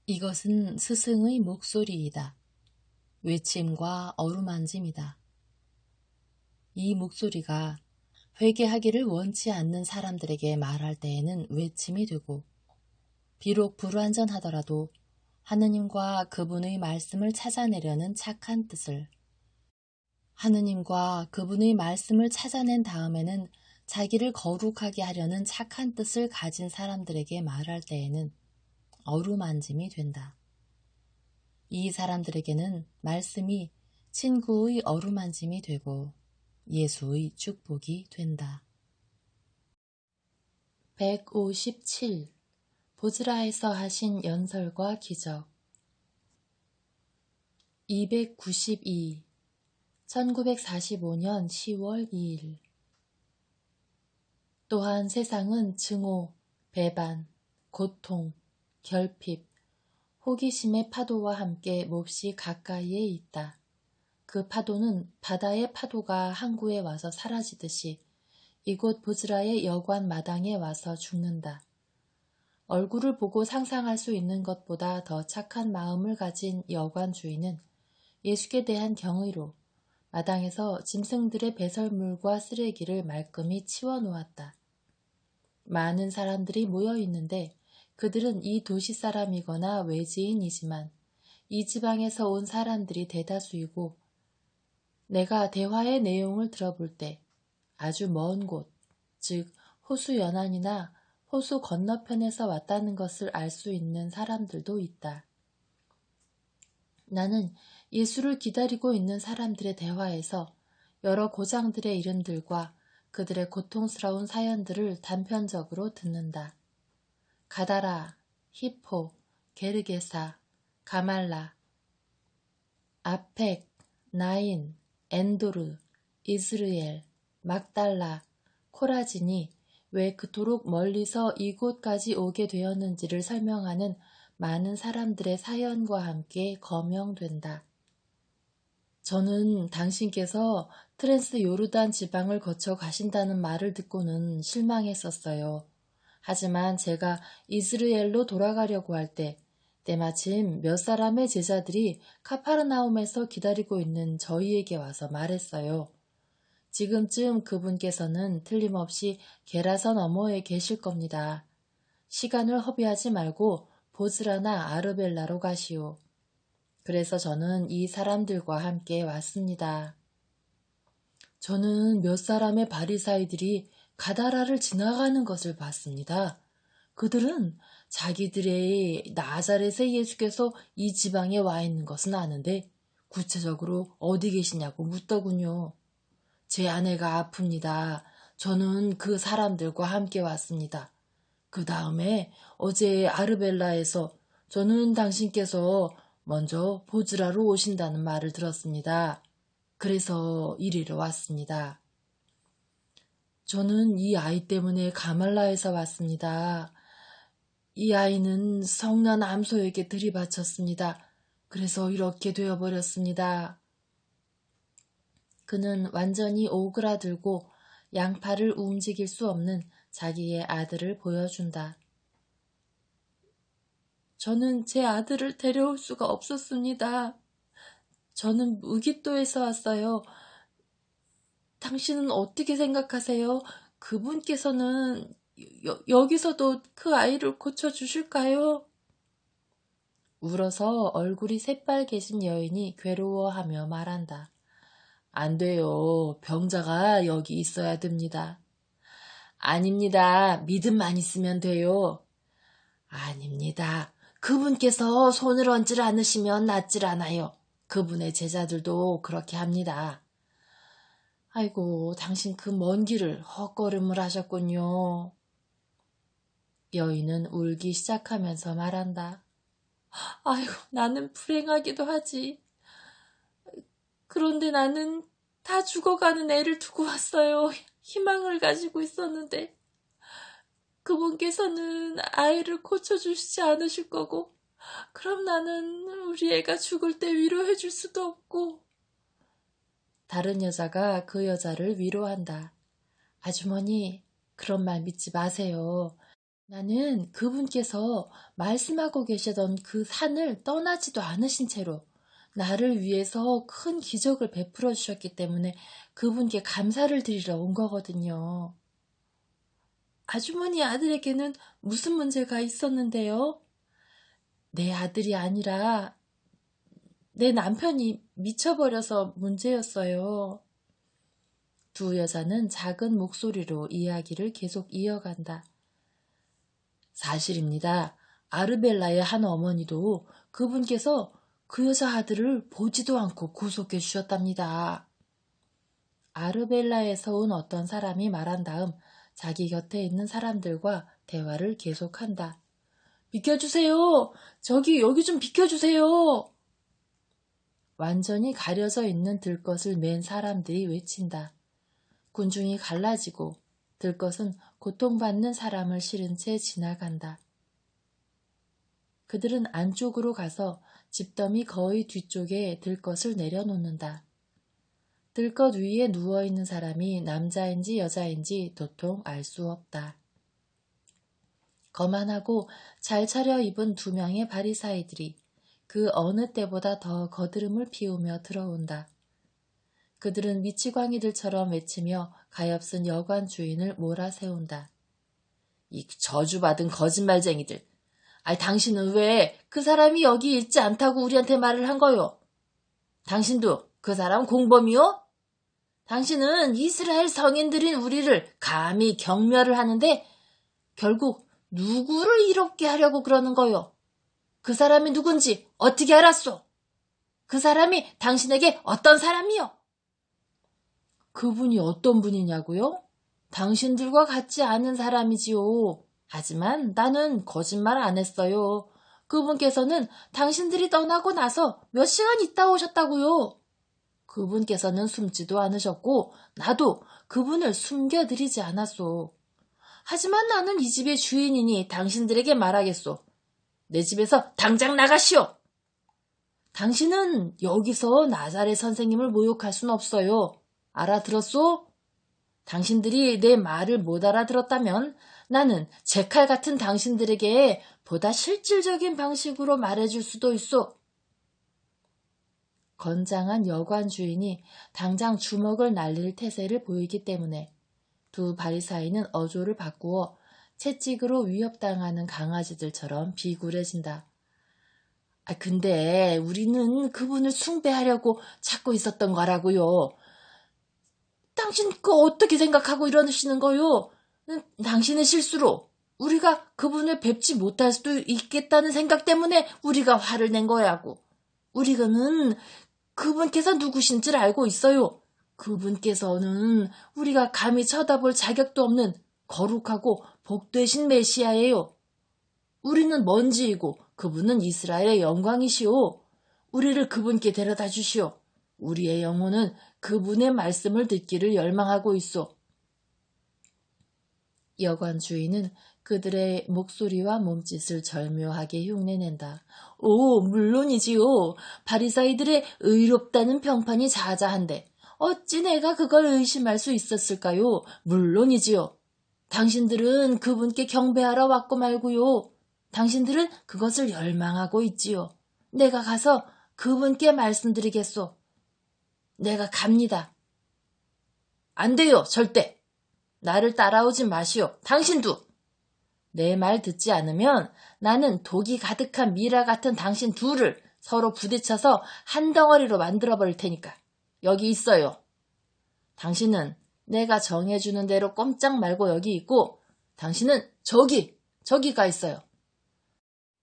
이것은 스승의 목소리이다. 외침과 어루만짐이다. 이 목소리가 회개하기를 원치 않는 사람들에게 말할 때에는 외침이 되고, 비록 불완전하더라도 하느님과 그분의 말씀을 찾아내려는 착한 뜻을, 하느님과 그분의 말씀을 찾아낸 다음에는 자기를 거룩하게 하려는 착한 뜻을 가진 사람들에게 말할 때에는 어루만짐이 된다. 이 사람들에게는 말씀이 친구의 어루만짐이 되고 예수의 축복이 된다. 157. 보즈라에서 하신 연설과 기적. 292. 1945년 10월 2일. 또한 세상은 증오, 배반, 고통, 결핍, 호기심의 파도와 함께 몹시 가까이에 있다. 그 파도는 바다의 파도가 항구에 와서 사라지듯이 이곳 보즈라의 여관 마당에 와서 죽는다. 얼굴을 보고 상상할 수 있는 것보다 더 착한 마음을 가진 여관 주인은 예수께 대한 경의로 마당에서 짐승들의 배설물과 쓰레기를 말끔히 치워놓았다. 많은 사람들이 모여 있는데 그들은 이 도시 사람이거나 외지인이지만 이 지방에서 온 사람들이 대다수이고, 내가 대화의 내용을 들어볼 때 아주 먼 곳, 즉 호수 연안이나 호수 건너편에서 왔다는 것을 알 수 있는 사람들도 있다. 나는 예수를 기다리고 있는 사람들의 대화에서 여러 고장들의 이름들과 그들의 고통스러운 사연들을 단편적으로 듣는다. 가다라, 히포, 게르게사, 가말라, 아펙, 나인, 엔도르, 이스르엘, 막달라, 코라진이 왜 그토록 멀리서 이곳까지 오게 되었는지를 설명하는 많은 사람들의 사연과 함께 거명된다. 저는 당신께서 트랜스 요르단 지방을 거쳐 가신다는 말을 듣고는 실망했었어요. 하지만 제가 이스라엘로 돌아가려고 할 때 때마침 몇 사람의 제자들이 카파르나움에서 기다리고 있는 저희에게 와서 말했어요. 지금쯤 그분께서는 틀림없이 게라선 너머에 계실 겁니다. 시간을 허비하지 말고 보즈라나 아르벨라로 가시오. 그래서 저는 이 사람들과 함께 왔습니다. 저는 몇 사람의 바리사이들이 가다라를 지나가는 것을 봤습니다. 그들은 자기들의 나자렛의 예수께서 이 지방에 와 있는 것은 아는데 구체적으로 어디 계시냐고 묻더군요. 제 아내가 아픕니다. 저는 그 사람들과 함께 왔습니다. 그 다음에 어제 아르벨라에서 저는 당신께서 먼저 보즈라로 오신다는 말을 들었습니다. 그래서 이리로 왔습니다. 저는 이 아이 때문에 가말라에서 왔습니다. 이 아이는 성난 암소에게 들이바쳤습니다. 그래서 이렇게 되어버렸습니다. 그는 완전히 오그라들고 양팔을 움직일 수 없는 자기의 아들을 보여준다. 저는 제 아들을 데려올 수가 없었습니다. 저는 무기또에서 왔어요. 당신은 어떻게 생각하세요? 그분께서는 여기서도 그 아이를 고쳐주실까요? 울어서 얼굴이 새빨개진 여인이 괴로워하며 말한다. 안 돼요. 병자가 여기 있어야 됩니다. 아닙니다. 믿음만 있으면 돼요. 아닙니다. 그분께서 손을 얹질 않으시면 낫질 않아요. 그분의 제자들도 그렇게 합니다. 아이고, 당신 그 먼 길을 헛걸음을 하셨군요. 여인은 울기 시작하면서 말한다. 아이고, 나는 불행하기도 하지. 그런데 나는 다 죽어가는 애를 두고 왔어요. 희망을 가지고 있었는데 그분께서는 아이를 고쳐주시지 않으실 거고, 그럼 나는 우리 애가 죽을 때 위로해 줄 수도 없고. 다른 여자가 그 여자를 위로한다. 아주머니, 그런 말 믿지 마세요. 나는 그분께서 말씀하고 계시던 그 산을 떠나지도 않으신 채로 나를 위해서 큰 기적을 베풀어 주셨기 때문에 그분께 감사를 드리러 온 거거든요. 아주머니 아들에게는 무슨 문제가 있었는데요? 내 아들이 아니라 내 남편이 미쳐버려서 문제였어요. 두 여자는 작은 목소리로 이야기를 계속 이어간다. 사실입니다. 아르벨라의 한 어머니도 그분께서 그 여자 아들을 보지도 않고 구속해 주셨답니다. 아르벨라에서 온 어떤 사람이 말한 다음 자기 곁에 있는 사람들과 대화를 계속한다. 비켜주세요. 여기 좀 비켜주세요. 완전히 가려져 있는 들것을 맨 사람들이 외친다. 군중이 갈라지고 들것은 고통받는 사람을 실은 채 지나간다. 그들은 안쪽으로 가서 집더미 거의 뒤쪽에 들것을 내려놓는다. 들것 위에 누워있는 사람이 남자인지 여자인지 도통 알 수 없다. 거만하고 잘 차려입은 두 명의 바리사이들이 그 어느 때보다 더 거드름을 피우며 들어온다. 그들은 미치광이들처럼 외치며 가엾은 여관 주인을 몰아세운다. 이 저주받은 거짓말쟁이들. 당신은 왜 그 사람이 여기 있지 않다고 우리한테 말을 한 거요? 당신도 그 사람 공범이요? 당신은 이스라엘 성인들인 우리를 감히 경멸을 하는데 결국 누구를 이롭게 하려고 그러는 거요? 그 사람이 누군지 어떻게 알았소? 그 사람이 당신에게 어떤 사람이요? 그분이 어떤 분이냐고요? 당신들과 같지 않은 사람이지요. 하지만 나는 거짓말 안 했어요. 그분께서는 당신들이 떠나고 나서 몇 시간 있다 오셨다고요. 그분께서는 숨지도 않으셨고 나도 그분을 숨겨드리지 않았소. 하지만 나는 이 집의 주인이니 당신들에게 말하겠소. 내 집에서 당장 나가시오. 당신은 여기서 나사렛 선생님을 모욕할 순 없어요. 알아들었소? 당신들이 내 말을 못 알아들었다면 나는 제 칼 같은 당신들에게 보다 실질적인 방식으로 말해줄 수도 있소. 건장한 여관 주인이 당장 주먹을 날릴 태세를 보이기 때문에 두 바리사이는 어조를 바꾸어 채찍으로 위협당하는 강아지들처럼 비굴해진다. 근데 우리는 그분을 숭배하려고 찾고 있었던 거라고요. 당신 어떻게 생각하고 이러시는 거요? 당신의 실수로 우리가 그분을 뵙지 못할 수도 있겠다는 생각 때문에 우리가 화를 낸 거야고. 우리는 그분께서 누구신지를 알고 있어요. 그분께서는 우리가 감히 쳐다볼 자격도 없는 거룩하고 복되신 메시아예요. 우리는 먼지이고 그분은 이스라엘의 영광이시오. 우리를 그분께 데려다 주시오. 우리의 영혼은 그분의 말씀을 듣기를 열망하고 있소. 여관 주인은 그들의 목소리와 몸짓을 절묘하게 흉내낸다. 오, 물론이지요. 바리사이들의 의롭다는 평판이 자자한데 어찌 내가 그걸 의심할 수 있었을까요? 물론이지요. 당신들은 그분께 경배하러 왔고 말고요. 당신들은 그것을 열망하고 있지요. 내가 가서 그분께 말씀드리겠소. 내가 갑니다. 안 돼요, 절대. 나를 따라오지 마시오. 당신도. 내 말 듣지 않으면 나는 독이 가득한 미라 같은 당신 둘을 서로 부딪혀서 한 덩어리로 만들어버릴 테니까. 여기 있어요. 당신은 내가 정해주는 대로 꼼짝 말고 여기 있고 당신은 저기가 있어요.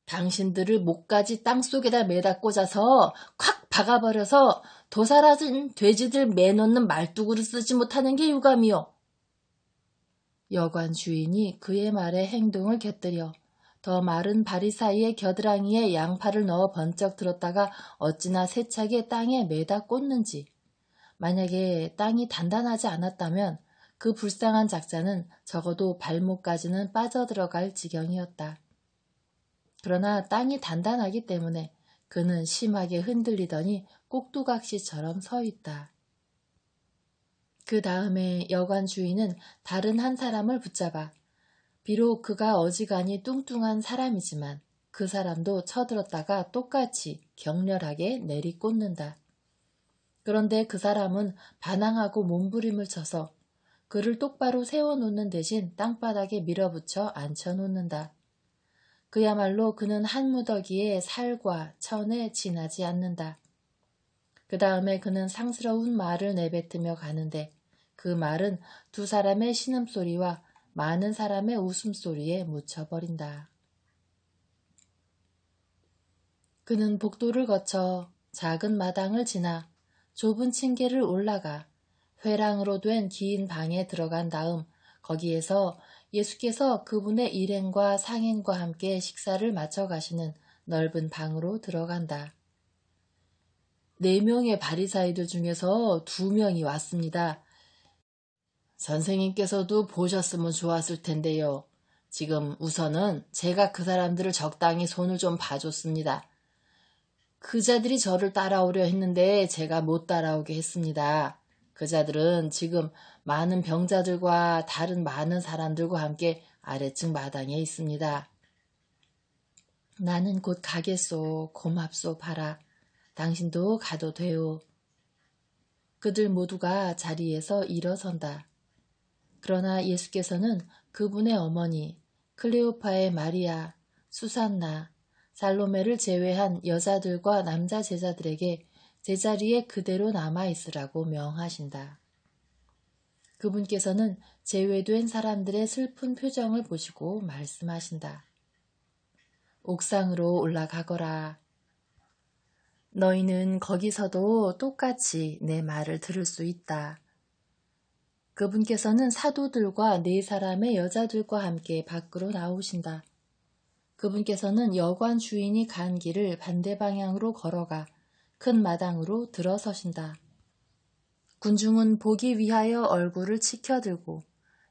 당신들을 목까지 땅속에다 매다 꽂아서 콱 박아버려서 도살아진 돼지들 매놓는 말뚝으로 쓰지 못하는 게 유감이요. 여관 주인이 그의 말에 행동을 곁들여 더 마른 바리사이의 겨드랑이에 양팔을 넣어 번쩍 들었다가 어찌나 세차게 땅에 매다 꽂는지. 만약에 땅이 단단하지 않았다면 그 불쌍한 작자는 적어도 발목까지는 빠져들어갈 지경이었다. 그러나 땅이 단단하기 때문에 그는 심하게 흔들리더니 꼭두각시처럼 서 있다. 그 다음에 여관 주인은 다른 한 사람을 붙잡아 비록 그가 어지간히 뚱뚱한 사람이지만 그 사람도 쳐들었다가 똑같이 격렬하게 내리꽂는다. 그런데 그 사람은 반항하고 몸부림을 쳐서 그를 똑바로 세워놓는 대신 땅바닥에 밀어붙여 앉혀놓는다. 그야말로 그는 한 무더기에 살과 천에 지나지 않는다. 그 다음에 그는 상스러운 말을 내뱉으며 가는데 그 말은 두 사람의 신음소리와 많은 사람의 웃음소리에 묻혀버린다. 그는 복도를 거쳐 작은 마당을 지나 좁은 층계를 올라가 회랑으로 된 긴 방에 들어간 다음 거기에서 예수께서 그분의 일행과 상인과 함께 식사를 마쳐 가시는 넓은 방으로 들어간다. 4명의 바리사이들 중에서 2명이 왔습니다. 선생님께서도 보셨으면 좋았을 텐데요. 지금 우선은 제가 그 사람들을 적당히 손을 좀 봐줬습니다. 그자들이 저를 따라오려 했는데 제가 못 따라오게 했습니다. 그자들은 지금 많은 병자들과 다른 많은 사람들과 함께 아래층 마당에 있습니다. 나는 곧 가겠소. 고맙소. 봐라. 당신도 가도 돼요. 그들 모두가 자리에서 일어선다. 그러나 예수께서는 그분의 어머니, 클레오파의 마리아, 수산나, 살로메를 제외한 여자들과 남자 제자들에게 제자리에 그대로 남아있으라고 명하신다. 그분께서는 제외된 사람들의 슬픈 표정을 보시고 말씀하신다. 옥상으로 올라가거라. 너희는 거기서도 똑같이 내 말을 들을 수 있다. 그분께서는 사도들과 4사람의 여자들과 함께 밖으로 나오신다. 그분께서는 여관 주인이 간 길을 반대 방향으로 걸어가 큰 마당으로 들어서신다. 군중은 보기 위하여 얼굴을 치켜들고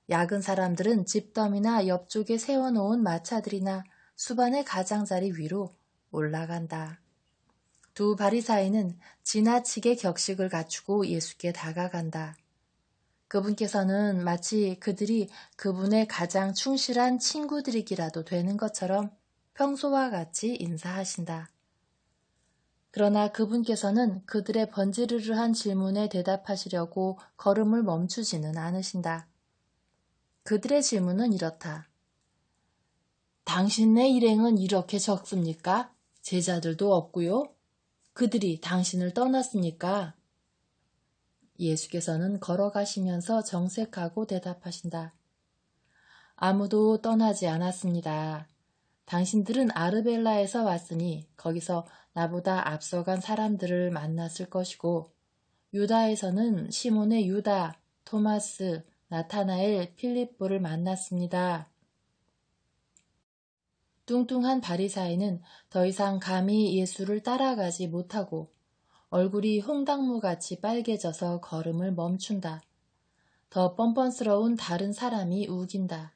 야근 사람들은 집더미나 옆쪽에 세워놓은 마차들이나 수반의 가장자리 위로 올라간다. 2 바리사이는 지나치게 격식을 갖추고 예수께 다가간다. 그분께서는 마치 그들이 그분의 가장 충실한 친구들이기라도 되는 것처럼 평소와 같이 인사하신다. 그러나 그분께서는 그들의 번지르르한 질문에 대답하시려고 걸음을 멈추지는 않으신다. 그들의 질문은 이렇다. 당신네 일행은 이렇게 적습니까? 제자들도 없고요. 그들이 당신을 떠났습니까? 예수께서는 걸어가시면서 정색하고 대답하신다. 아무도 떠나지 않았습니다. 당신들은 아르벨라에서 왔으니 거기서 나보다 앞서간 사람들을 만났을 것이고 유다에서는 시몬의 유다, 토마스, 나타나엘, 필립보를 만났습니다. 뚱뚱한 바리사이는 더 이상 감히 예수를 따라가지 못하고 얼굴이 홍당무같이 빨개져서 걸음을 멈춘다. 더 뻔뻔스러운 다른 사람이 우긴다.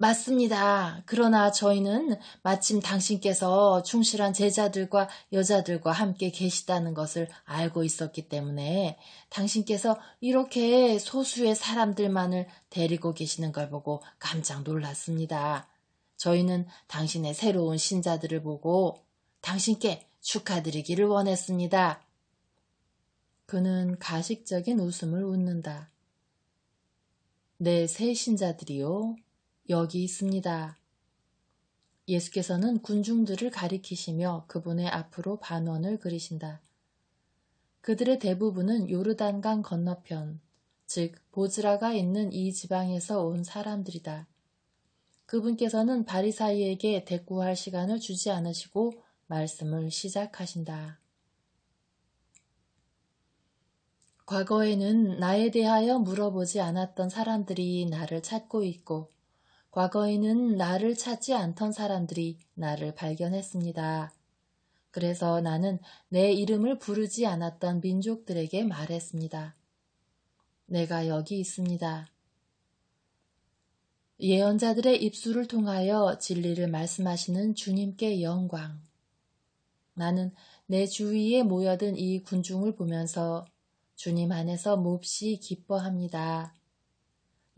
맞습니다. 그러나 저희는 마침 당신께서 충실한 제자들과 여자들과 함께 계시다는 것을 알고 있었기 때문에 당신께서 이렇게 소수의 사람들만을 데리고 계시는 걸 보고 깜짝 놀랐습니다. 저희는 당신의 새로운 신자들을 보고 당신께 축하드리기를 원했습니다. 그는 가식적인 웃음을 웃는다. 네, 새 신자들이요. 여기 있습니다. 예수께서는 군중들을 가리키시며 그분의 앞으로 반원을 그리신다. 그들의 대부분은 요르단강 건너편, 즉 보즈라가 있는 이 지방에서 온 사람들이다. 그분께서는 바리사이에게 대꾸할 시간을 주지 않으시고 말씀을 시작하신다. 과거에는 나에 대하여 물어보지 않았던 사람들이 나를 찾고 있고 과거에는 나를 찾지 않던 사람들이 나를 발견했습니다. 그래서 나는 내 이름을 부르지 않았던 민족들에게 말했습니다. 내가 여기 있습니다. 예언자들의 입술을 통하여 진리를 말씀하시는 주님께 영광. 나는 내 주위에 모여든 이 군중을 보면서 주님 안에서 몹시 기뻐합니다.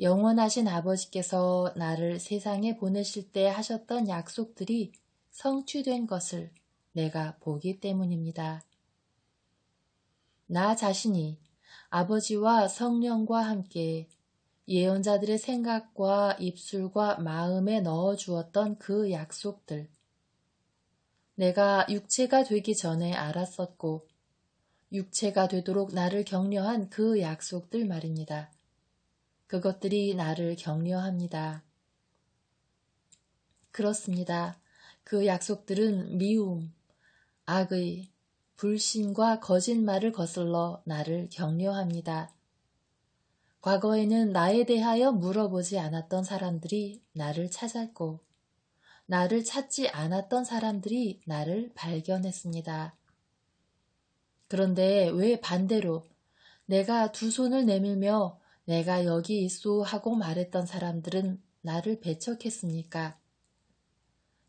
영원하신 아버지께서 나를 세상에 보내실 때 하셨던 약속들이 성취된 것을 내가 보기 때문입니다. 나 자신이 아버지와 성령과 함께 예언자들의 생각과 입술과 마음에 넣어주었던 그 약속들, 내가 육체가 되기 전에 알았었고 육체가 되도록 나를 격려한 그 약속들 말입니다. 그것들이 나를 격려합니다. 그렇습니다. 그 약속들은 미움, 악의, 불신과 거짓말을 거슬러 나를 격려합니다. 과거에는 나에 대하여 물어보지 않았던 사람들이 나를 찾았고 나를 찾지 않았던 사람들이 나를 발견했습니다. 그런데 왜 반대로 내가 두 손을 내밀며 내가 여기 있소 하고 말했던 사람들은 나를 배척했습니까?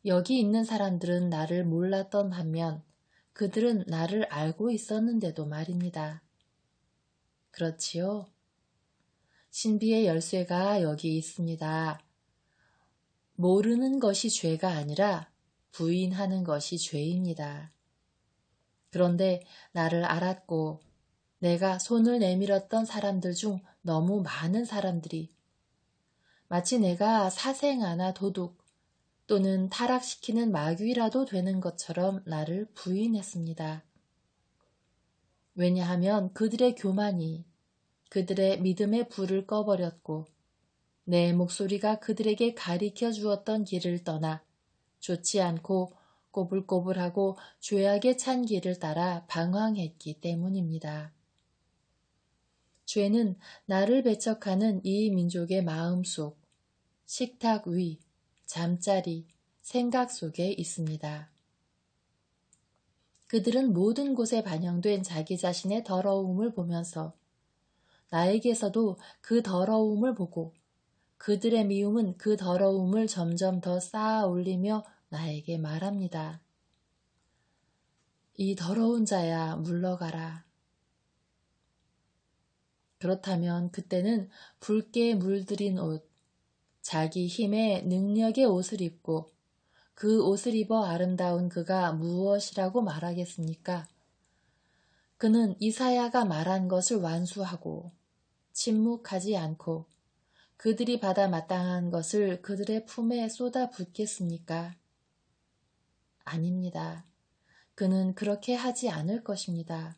여기 있는 사람들은 나를 몰랐던 반면 그들은 나를 알고 있었는데도 말입니다. 그렇지요? 신비의 열쇠가 여기 있습니다. 모르는 것이 죄가 아니라 부인하는 것이 죄입니다. 그런데 나를 알았고 내가 손을 내밀었던 사람들 중 너무 많은 사람들이 마치 내가 사생아나 도둑 또는 타락시키는 마귀라도 되는 것처럼 나를 부인했습니다. 왜냐하면 그들의 교만이 그들의 믿음의 불을 꺼버렸고 내 목소리가 그들에게 가리켜 주었던 길을 떠나 좋지 않고 꼬불꼬불하고 죄악에 찬 길을 따라 방황했기 때문입니다. 죄는 나를 배척하는 이 민족의 마음속, 식탁 위, 잠자리, 생각 속에 있습니다. 그들은 모든 곳에 반영된 자기 자신의 더러움을 보면서 나에게서도 그 더러움을 보고 그들의 미움은 그 더러움을 점점 더 쌓아 올리며 나에게 말합니다. 이 더러운 자야 물러가라. 그렇다면 그때는 붉게 물들인 옷, 자기 힘의 능력의 옷을 입고 그 옷을 입어 아름다운 그가 무엇이라고 말하겠습니까? 그는 이사야가 말한 것을 완수하고 침묵하지 않고 그들이 받아 마땅한 것을 그들의 품에 쏟아 붓겠습니까? 아닙니다. 그는 그렇게 하지 않을 것입니다.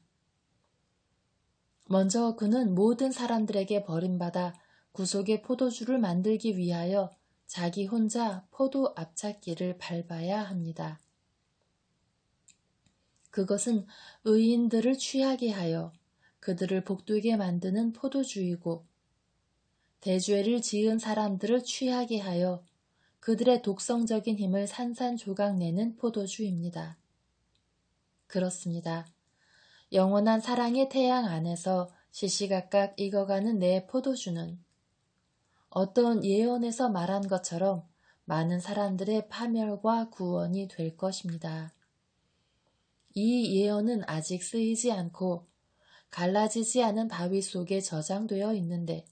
먼저 그는 모든 사람들에게 버림받아 구속의 포도주를 만들기 위하여 자기 혼자 포도 앞찾기를 밟아야 합니다. 그것은 의인들을 취하게 하여 그들을 복되게 만드는 포도주이고 대죄를 지은 사람들을 취하게 하여 그들의 독성적인 힘을 산산조각내는 포도주입니다. 그렇습니다. 영원한 사랑의 태양 안에서 시시각각 익어가는 내 포도주는 어떤 예언에서 말한 것처럼 많은 사람들의 파멸과 구원이 될 것입니다. 이 예언은 아직 쓰이지 않고 갈라지지 않은 바위 속에 저장되어 있는데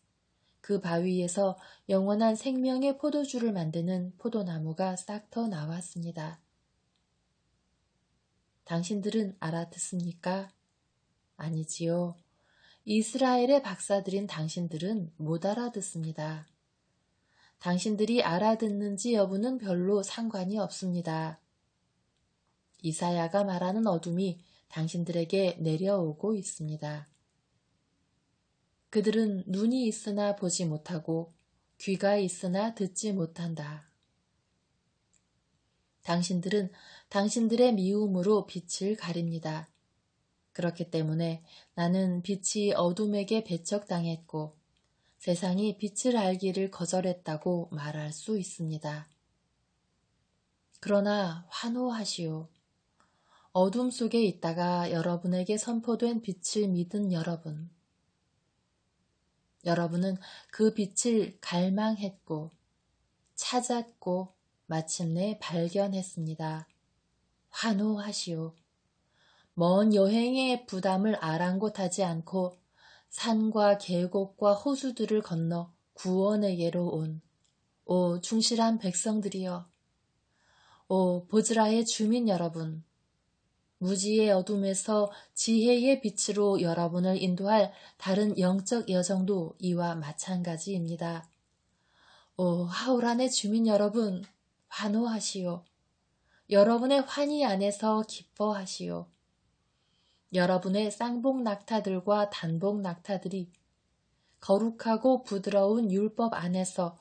그 바위에서 영원한 생명의 포도주를 만드는 포도나무가 싹터 나왔습니다. 당신들은 알아듣습니까? 아니지요. 이스라엘의 박사들인 당신들은 못 알아듣습니다. 당신들이 알아듣는지 여부는 별로 상관이 없습니다. 이사야가 말하는 어둠이 당신들에게 내려오고 있습니다. 그들은 눈이 있으나 보지 못하고 귀가 있으나 듣지 못한다. 당신들은 당신들의 미움으로 빛을 가립니다. 그렇기 때문에 나는 빛이 어둠에게 배척당했고 세상이 빛을 알기를 거절했다고 말할 수 있습니다. 그러나 환호하시오. 어둠 속에 있다가 여러분에게 선포된 빛을 믿은 여러분. 여러분은 그 빛을 갈망했고 찾았고 마침내 발견했습니다. 환호하시오. 먼 여행의 부담을 아랑곳하지 않고 산과 계곡과 호수들을 건너 구원에게로 온 오 충실한 백성들이여, 오 보즈라의 주민 여러분, 무지의 어둠에서 지혜의 빛으로 여러분을 인도할 다른 영적 여정도 이와 마찬가지입니다. 오 하우란의 주민 여러분, 환호하시오. 여러분의 환희 안에서 기뻐하시오. 여러분의 쌍복 낙타들과 단복 낙타들이 거룩하고 부드러운 율법 안에서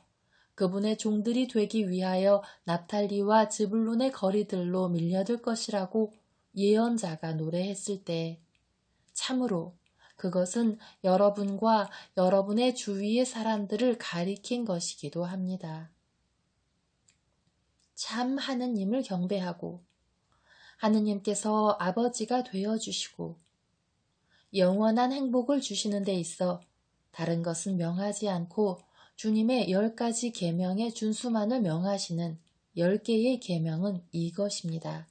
그분의 종들이 되기 위하여 납탈리와 즈불론의 거리들로 밀려들 것이라고 예언자가 노래했을 때 참으로 그것은 여러분과 여러분의 주위의 사람들을 가리킨 것이기도 합니다. 참 하느님을 경배하고 하느님께서 아버지가 되어주시고 영원한 행복을 주시는 데 있어 다른 것은 명하지 않고 주님의 10가지 계명의 준수만을 명하시는 10개의 계명은 이것입니다.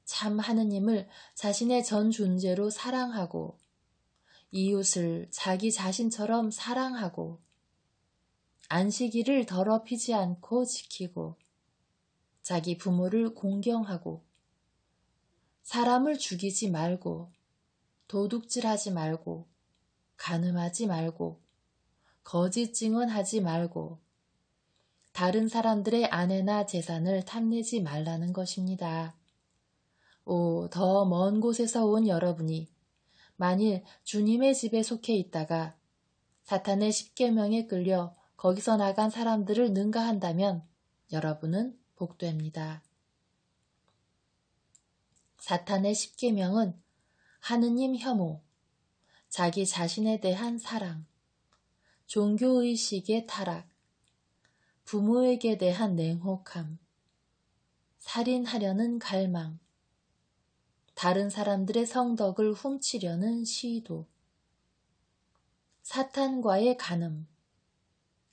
참 하느님을 자신의 전 존재로 사랑하고 이웃을 자기 자신처럼 사랑하고 안식일을 더럽히지 않고 지키고 자기 부모를 공경하고 사람을 죽이지 말고 도둑질하지 말고 간음하지 말고 거짓 증언하지 말고 다른 사람들의 아내나 재산을 탐내지 말라는 것입니다. 오, 더 먼 곳에서 온 여러분이 만일 주님의 집에 속해 있다가 사탄의 십계명에 끌려 거기서 나간 사람들을 능가한다면 여러분은 복됩니다. 사탄의 십계명은 하느님 혐오, 자기 자신에 대한 사랑, 종교의식의 타락, 부모에게 대한 냉혹함, 살인하려는 갈망, 다른 사람들의 성덕을 훔치려는 시도, 사탄과의 간음,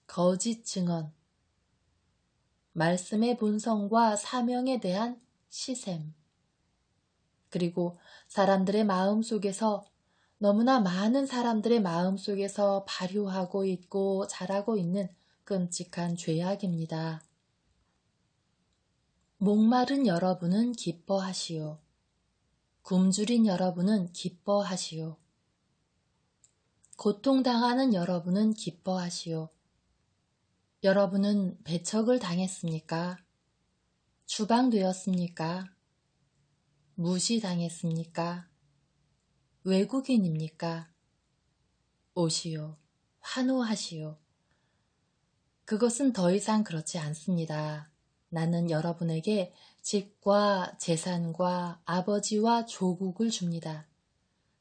거짓 증언, 말씀의 본성과 사명에 대한 시샘, 그리고 사람들의 마음 속에서 너무나 많은 사람들의 마음 속에서 발효하고 있고 자라고 있는 끔찍한 죄악입니다. 목마른 여러분은 기뻐하시오. 굶주린 여러분은 기뻐하시오. 고통당하는 여러분은 기뻐하시오. 여러분은 배척을 당했습니까? 추방되었습니까? 무시당했습니까? 외국인입니까? 오시오. 환호하시오. 그것은 더 이상 그렇지 않습니다. 나는 여러분에게 집과 재산과 아버지와 조국을 줍니다.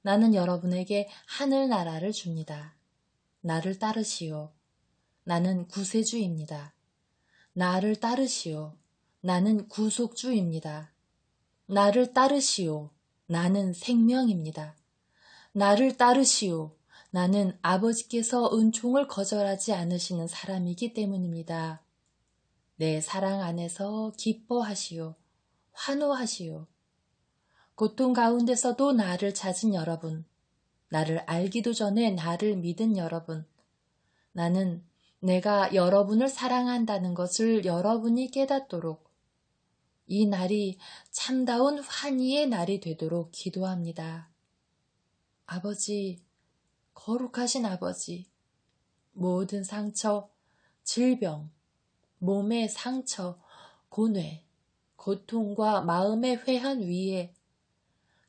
나는 여러분에게 하늘나라를 줍니다. 나를 따르시오. 나는 구세주입니다. 나를 따르시오. 나는 구속주입니다. 나를 따르시오. 나는 생명입니다. 나를 따르시오. 나는 아버지께서 은총을 거절하지 않으시는 사람이기 때문입니다. 내 사랑 안에서 기뻐하시오. 환호하시오. 고통 가운데서도 나를 찾은 여러분, 나를 알기도 전에 나를 믿은 여러분, 나는 내가 여러분을 사랑한다는 것을 여러분이 깨닫도록 이 날이 참다운 환희의 날이 되도록 기도합니다. 아버지, 거룩하신 아버지, 모든 상처, 질병, 몸의 상처, 고뇌, 고통과 마음의 회한 위에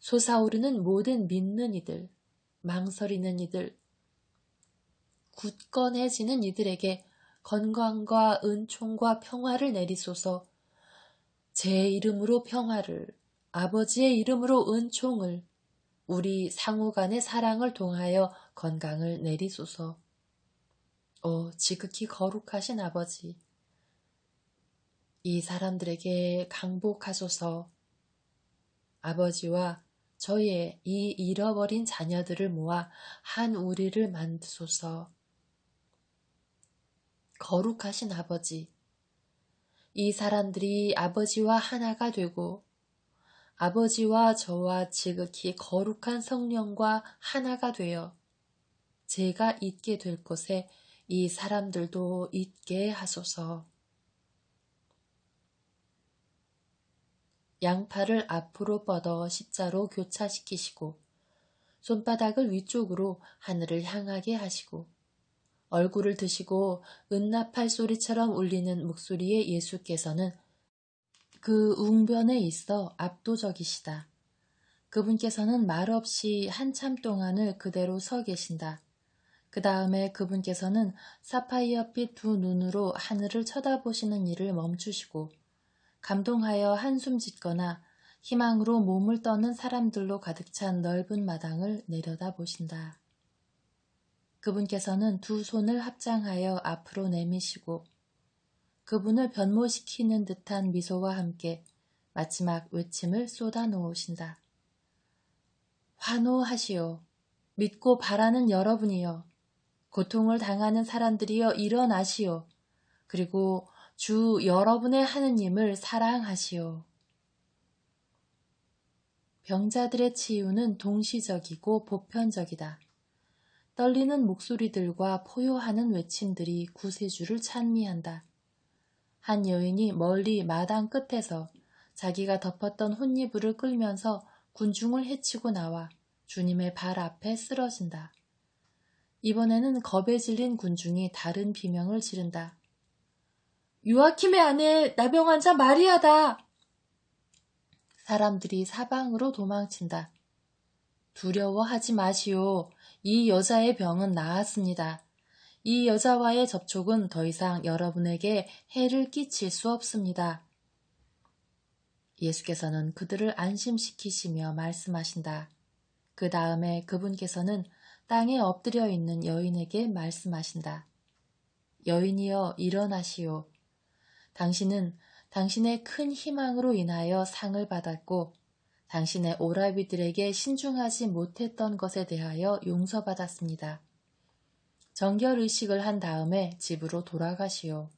솟아오르는 모든 믿는 이들, 망설이는 이들, 굳건해지는 이들에게 건강과 은총과 평화를 내리소서. 제 이름으로 평화를, 아버지의 이름으로 은총을, 우리 상호 간의 사랑을 통하여 건강을 내리소서. 오, 지극히 거룩하신 아버지, 이 사람들에게 강복하소서. 아버지와 저의 이 잃어버린 자녀들을 모아 한 우리를 만드소서. 거룩하신 아버지, 이 사람들이 아버지와 하나가 되고 아버지와 저와 지극히 거룩한 성령과 하나가 되어 제가 있게 될 곳에 이 사람들도 잊게 하소서. 양팔을 앞으로 뻗어 십자로 교차시키시고 손바닥을 위쪽으로 하늘을 향하게 하시고 얼굴을 드시고 은나팔 소리처럼 울리는 목소리의 예수께서는 그 웅변에 있어 압도적이시다. 그분께서는 말없이 한참 동안을 그대로 서 계신다. 그 다음에 그분께서는 사파이어빛 두 눈으로 하늘을 쳐다보시는 일을 멈추시고 감동하여 한숨 짓거나 희망으로 몸을 떠는 사람들로 가득 찬 넓은 마당을 내려다보신다. 그분께서는 두 손을 합장하여 앞으로 내미시고 그분을 변모시키는 듯한 미소와 함께 마지막 외침을 쏟아놓으신다. 환호하시오. 믿고 바라는 여러분이여. 고통을 당하는 사람들이여 일어나시오. 그리고 주 여러분의 하느님을 사랑하시오. 병자들의 치유는 동시적이고 보편적이다. 떨리는 목소리들과 포효하는 외침들이 구세주를 찬미한다. 한 여인이 멀리 마당 끝에서 자기가 덮었던 혼이불을 끌면서 군중을 헤치고 나와 주님의 발 앞에 쓰러진다. 이번에는 겁에 질린 군중이 다른 비명을 지른다. 요아킴의 아내 나병 환자 마리아다. 사람들이 사방으로 도망친다. 두려워하지 마시오. 이 여자의 병은 나았습니다. 이 여자와의 접촉은 더 이상 여러분에게 해를 끼칠 수 없습니다. 예수께서는 그들을 안심시키시며 말씀하신다. 그 다음에 그분께서는 땅에 엎드려 있는 여인에게 말씀하신다. 여인이여 일어나시오. 당신은 당신의 큰 희망으로 인하여 상을 받았고 당신의 오라비들에게 신중하지 못했던 것에 대하여 용서받았습니다. 정결의식을 한 다음에 집으로 돌아가시오.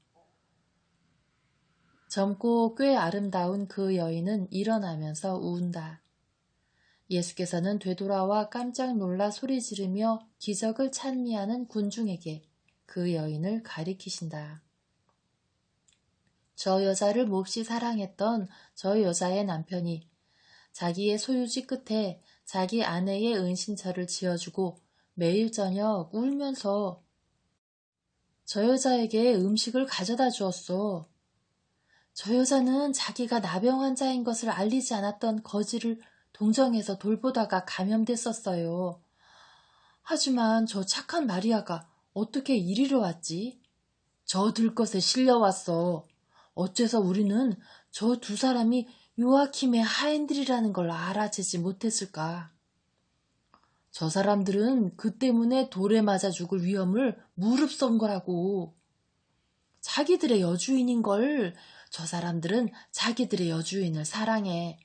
젊고 꽤 아름다운 그 여인은 일어나면서 운다. 예수께서는 되돌아와 깜짝 놀라 소리 지르며 기적을 찬미하는 군중에게 그 여인을 가리키신다. 저 여자를 몹시 사랑했던 저 여자의 남편이 자기의 소유지 끝에 자기 아내의 은신처를 지어주고 매일 저녁 울면서 저 여자에게 음식을 가져다 주었어. 저 여자는 자기가 나병 환자인 것을 알리지 않았던 거지를 동정해서 돌보다가 감염됐었어요. 하지만 저 착한 마리아가 어떻게 이리로 왔지? 저 들것에 실려왔어. 어째서 우리는 저 두 사람이 요아킴의 하인들이라는 걸 알아채지 못했을까? 저 사람들은 그 때문에 돌에 맞아 죽을 위험을 무릅쓴 거라고. 자기들의 여주인인걸. 저 사람들은 자기들의 여주인을 사랑해.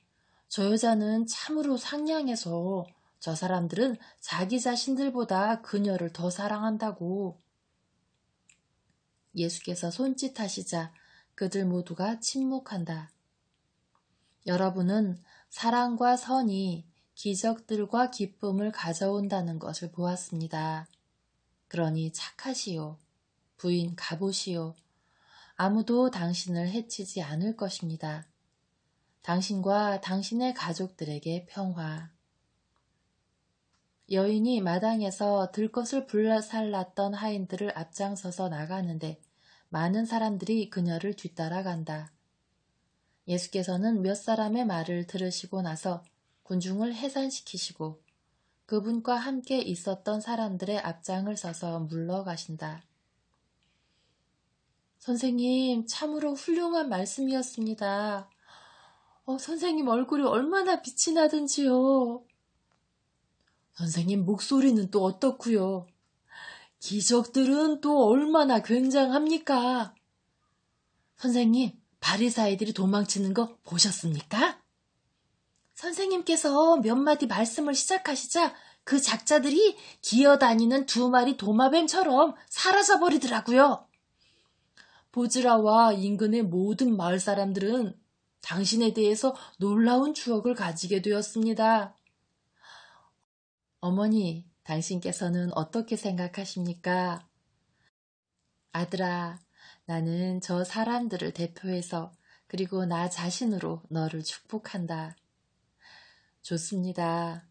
저 여자는 참으로 상냥해서 저 사람들은 자기 자신들보다 그녀를 더 사랑한다고. 예수께서 손짓하시자 그들 모두가 침묵한다. 여러분은 사랑과 선이 기적들과 기쁨을 가져온다는 것을 보았습니다. 그러니 착하시오. 부인 가보시오. 아무도 당신을 해치지 않을 것입니다. 당신과 당신의 가족들에게 평화. 여인이 마당에서 들것을 불살랐던 하인들을 앞장서서 나가는데 많은 사람들이 그녀를 뒤따라간다. 예수께서는 몇 사람의 말을 들으시고 나서 군중을 해산시키시고 그분과 함께 있었던 사람들의 앞장을 서서 물러가신다. 선생님, 참으로 훌륭한 말씀이었습니다. 선생님 얼굴이 얼마나 빛이 나든지요. 선생님 목소리는 또 어떻고요? 기적들은 또 얼마나 굉장합니까? 선생님, 바리사이들이 도망치는 거 보셨습니까? 선생님께서 몇 마디 말씀을 시작하시자 그 작자들이 기어다니는 두 마리 도마뱀처럼 사라져버리더라고요. 보즈라와 인근의 모든 마을 사람들은 당신에 대해서 놀라운 추억을 가지게 되었습니다. 어머니, 당신께서는 어떻게 생각하십니까? 아들아, 나는 저 사람들을 대표해서 그리고 나 자신으로 너를 축복한다. 좋습니다.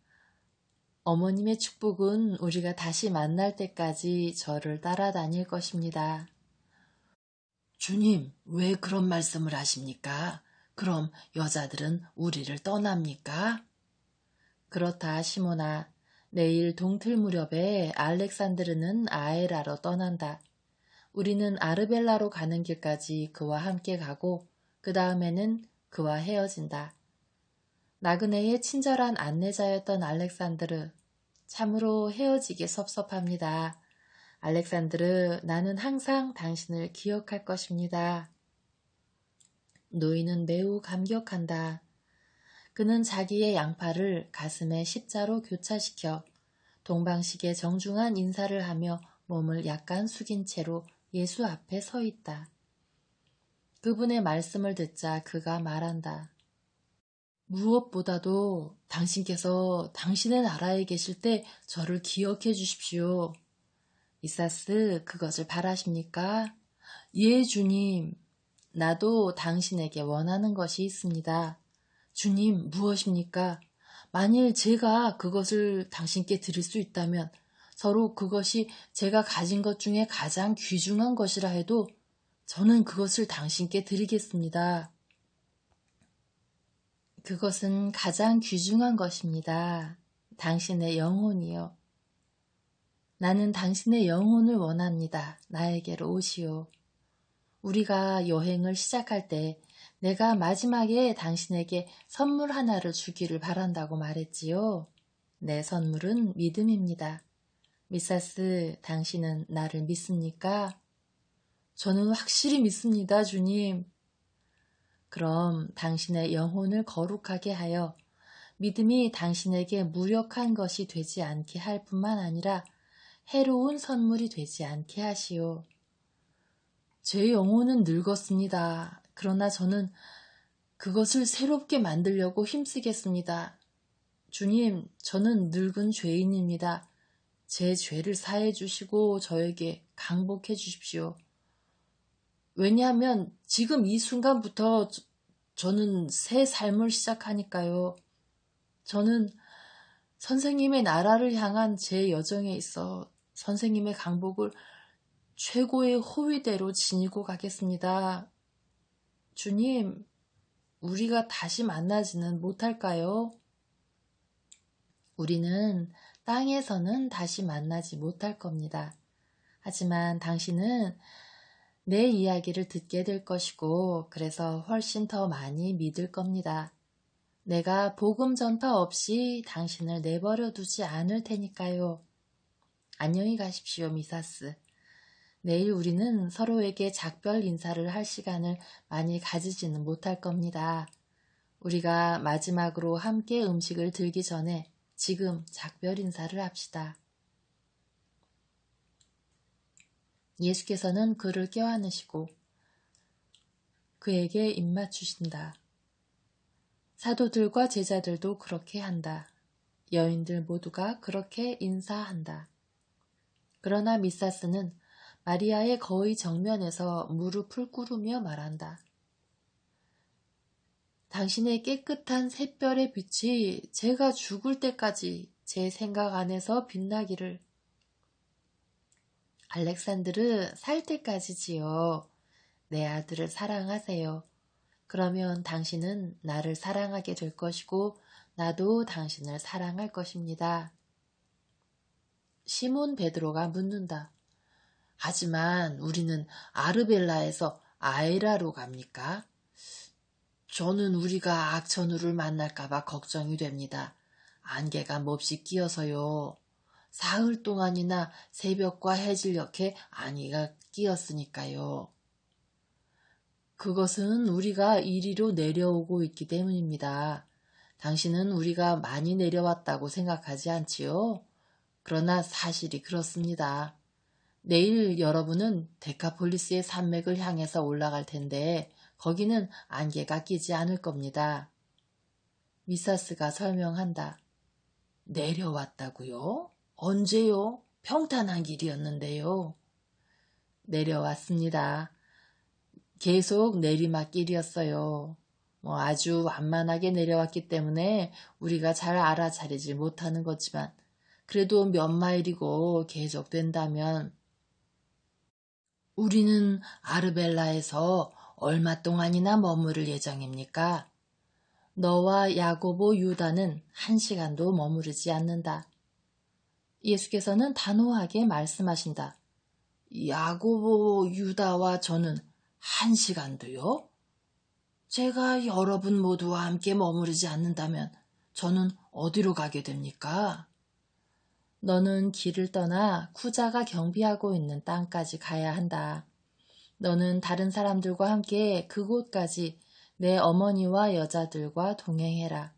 어머님의 축복은 우리가 다시 만날 때까지 저를 따라다닐 것입니다. 주님, 왜 그런 말씀을 하십니까? 그럼 여자들은 우리를 떠납니까? 그렇다, 시모나. 내일 동틀 무렵에 알렉산드르는 아에라로 떠난다. 우리는 아르벨라로 가는 길까지 그와 함께 가고 그 다음에는 그와 헤어진다. 나그네의 친절한 안내자였던 알렉산드르. 참으로 헤어지기 섭섭합니다. 알렉산드르, 나는 항상 당신을 기억할 것입니다. 노인은 매우 감격한다. 그는 자기의 양팔을 가슴에 십자로 교차시켜 동방식의 정중한 인사를 하며 몸을 약간 숙인 채로 예수 앞에 서 있다. 그분의 말씀을 듣자 그가 말한다. 무엇보다도 당신께서 당신의 나라에 계실 때 저를 기억해 주십시오. 이사스, 그것을 바라십니까? 예, 주님. 나도 당신에게 원하는 것이 있습니다. 주님, 무엇입니까? 만일 제가 그것을 당신께 드릴 수 있다면 서로 그것이 제가 가진 것 중에 가장 귀중한 것이라 해도 저는 그것을 당신께 드리겠습니다. 그것은 가장 귀중한 것입니다. 당신의 영혼이요. 나는 당신의 영혼을 원합니다. 나에게로 오시오. 우리가 여행을 시작할 때 내가 마지막에 당신에게 선물 하나를 주기를 바란다고 말했지요. 내 선물은 믿음입니다. 미사스, 당신은 나를 믿습니까? 저는 확실히 믿습니다, 주님. 그럼 당신의 영혼을 거룩하게 하여 믿음이 당신에게 무력한 것이 되지 않게 할 뿐만 아니라 해로운 선물이 되지 않게 하시오. 제 영혼은 늙었습니다. 그러나 저는 그것을 새롭게 만들려고 힘쓰겠습니다. 주님, 저는 늙은 죄인입니다. 제 죄를 사해 주시고 저에게 강복해 주십시오. 왜냐하면 지금 이 순간부터 저는 새 삶을 시작하니까요. 저는 선생님의 나라를 향한 제 여정에 있어 선생님의 강복을 최고의 호위대로 지니고 가겠습니다. 주님, 우리가 다시 만나지는 못할까요? 우리는 땅에서는 다시 만나지 못할 겁니다. 하지만 당신은 내 이야기를 듣게 될 것이고 그래서 훨씬 더 많이 믿을 겁니다. 내가 복음 전파 없이 당신을 내버려 두지 않을 테니까요. 안녕히 가십시오, 미사스. 내일 우리는 서로에게 작별 인사를 할 시간을 많이 가지지는 못할 겁니다. 우리가 마지막으로 함께 음식을 들기 전에 지금 작별 인사를 합시다. 예수께서는 그를 껴안으시고 그에게 입맞추신다. 사도들과 제자들도 그렇게 한다. 여인들 모두가 그렇게 인사한다. 그러나 미사스는 마리아의 거의 정면에서 무릎을 꿇으며 말한다. 당신의 깨끗한 샛별의 빛이 제가 죽을 때까지 제 생각 안에서 빛나기를. 알렉산드르, 살 때까지지요. 내 아들을 사랑하세요. 그러면 당신은 나를 사랑하게 될 것이고 나도 당신을 사랑할 것입니다. 시몬 베드로가 묻는다. 하지만 우리는 아르벨라에서 아에라로 갑니까? 저는 우리가 악천후를 만날까봐 걱정이 됩니다. 안개가 몹시 끼어서요. 사흘 동안이나 새벽과 해질녘에 안개가 끼었으니까요. 그것은 우리가 이리로 내려오고 있기 때문입니다. 당신은 우리가 많이 내려왔다고 생각하지 않지요? 그러나 사실이 그렇습니다. 내일 여러분은 데카폴리스의 산맥을 향해서 올라갈 텐데 거기는 안개가 끼지 않을 겁니다. 미사스가 설명한다. 내려왔다고요? 언제요? 평탄한 길이었는데요. 내려왔습니다. 계속 내리막길이었어요. 아주 완만하게 내려왔기 때문에 우리가 잘 알아차리지 못하는 거지만 그래도 몇 마일이고 계속된다면 우리는 아르벨라에서 얼마 동안이나 머무를 예정입니까? 너와 야고보 유다는 1시간도 머무르지 않는다. 예수께서는 단호하게 말씀하신다. 야고보 유다와 저는 1시간도요? 제가 여러분 모두와 함께 머무르지 않는다면 저는 어디로 가게 됩니까? 너는 길을 떠나 쿠자가 경비하고 있는 땅까지 가야 한다. 너는 다른 사람들과 함께 그곳까지 내 어머니와 여자들과 동행해라.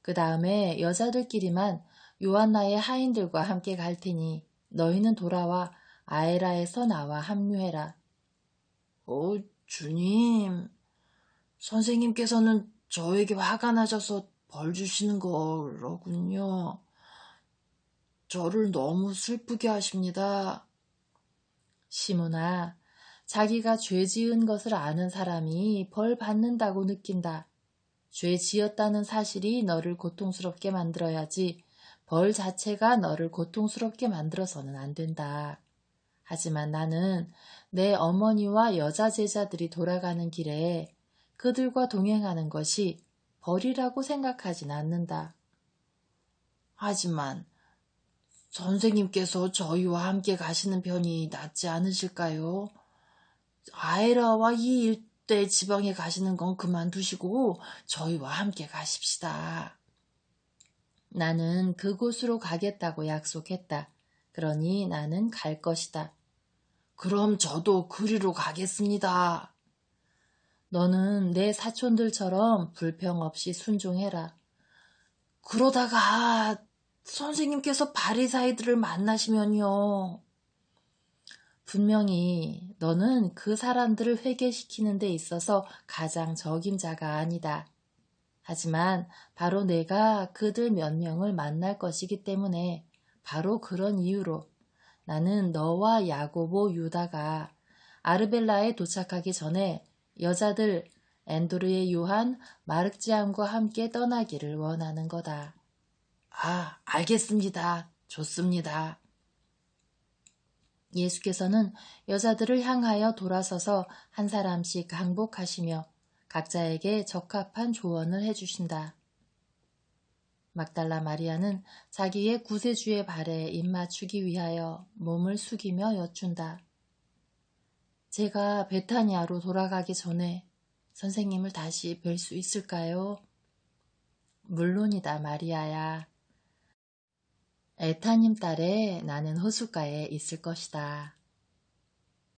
그 다음에 여자들끼리만 요한나의 하인들과 함께 갈 테니 너희는 돌아와 아에라에서 나와 합류해라. 주님, 선생님께서는 저에게 화가 나셔서 벌 주시는 거로군요. 저를 너무 슬프게 하십니다. 시몬아, 자기가 죄 지은 것을 아는 사람이 벌 받는다고 느낀다. 죄 지었다는 사실이 너를 고통스럽게 만들어야지 벌 자체가 너를 고통스럽게 만들어서는 안 된다. 하지만 나는 내 어머니와 여자 제자들이 돌아가는 길에 그들과 동행하는 것이 벌이라고 생각하진 않는다. 하지만 선생님께서 저희와 함께 가시는 편이 낫지 않으실까요? 아에라와 이 일대 지방에 가시는 건 그만두시고 저희와 함께 가십시다. 나는 그곳으로 가겠다고 약속했다. 그러니 나는 갈 것이다. 그럼 저도 그리로 가겠습니다. 너는 내 사촌들처럼 불평 없이 순종해라. 그러다가 선생님께서 바리사이들을 만나시면요. 분명히 너는 그 사람들을 회개시키는 데 있어서 가장 적임자가 아니다. 하지만 바로 내가 그들 몇 명을 만날 것이기 때문에 바로 그런 이유로 나는 너와 야고보 유다가 아르벨라에 도착하기 전에 여자들 앤드루의 요한 마르지안과 함께 떠나기를 원하는 거다. 알겠습니다. 좋습니다. 예수께서는 여자들을 향하여 돌아서서 한 사람씩 항복하시며 각자에게 적합한 조언을 해주신다. 막달라 마리아는 자기의 구세주의 발에 입맞추기 위하여 몸을 숙이며 여쭌다. 제가 베타니아로 돌아가기 전에 선생님을 다시 뵐 수 있을까요? 물론이다, 마리아야. 에타님 딸에 나는 호숫가에 있을 것이다.